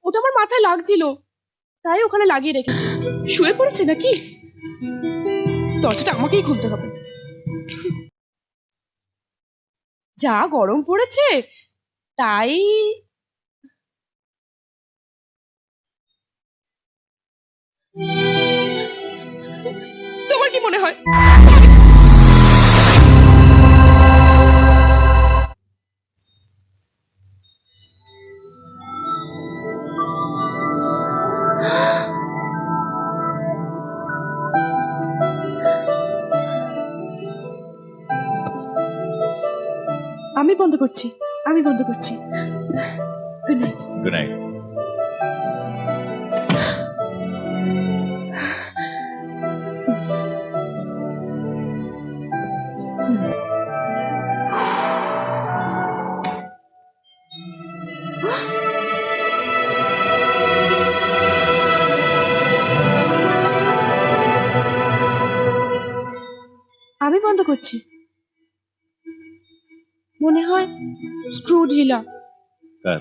ওটা আমার মাথায় লাগছিল, তাই ওখানে লাগিয়ে রেখেছি। শুয়ে পড়েছে নাকি? দরজাটা আমাকেই খুলতে হবে। যা গরম পড়েছে, তাই তোমার কি মনে হয়? আমি বন্ধ করছি, আমি বন্ধ করছি। Good night. Good night. আমি বন্ধ করছি। মনে হয় স্ক্রু ঢিলা। কার?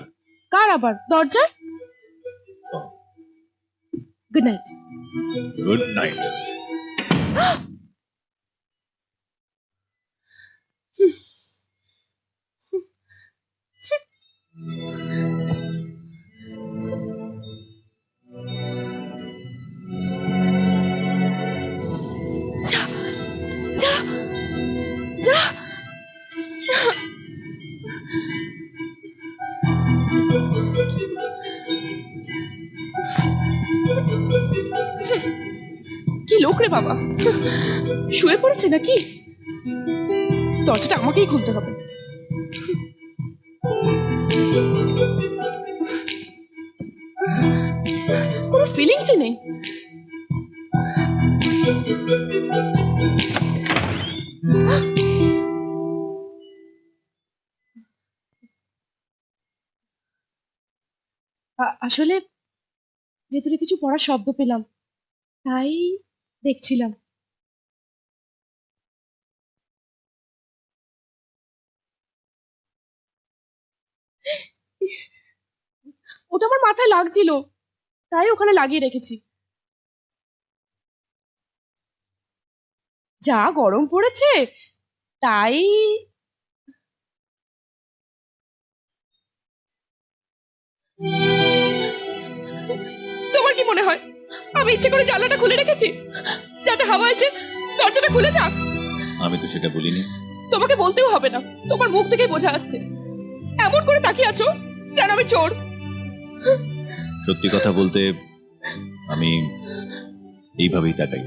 কার আবার? দরজার। Good night. Good night. যা যা যা। কি লোক রে বাবা, শুয়ে পড়েছে নাকি? দরজাটা আমাকেই খুলতে হবে। কোনো ফিলিংসই নেই। আসলে ভেতরে কিছু পড়ার শব্দ পেলাম, তাই দেখছিলাম। ওটা আমার মাথায় লাগছিল, তাই ওখানে লাগিয়ে রেখেছি। যা গরম পড়েছে, তাই তোমার কি মনে হয় আমি ইচ্ছে করে জানলাটা খুলে রেখেছি যাতে হাওয়া এসে দরজাটা খুলে যাক? আমি তো সেটা বলিনি। তোমাকে বলতেও হবে না, তোমার মুখ থেকেই বোঝা যাচ্ছে। এমন করে তাকিয়ে আছো যেন আমি চোর। সত্যি কথা বলতে আমি এইভাবেই তাকাই।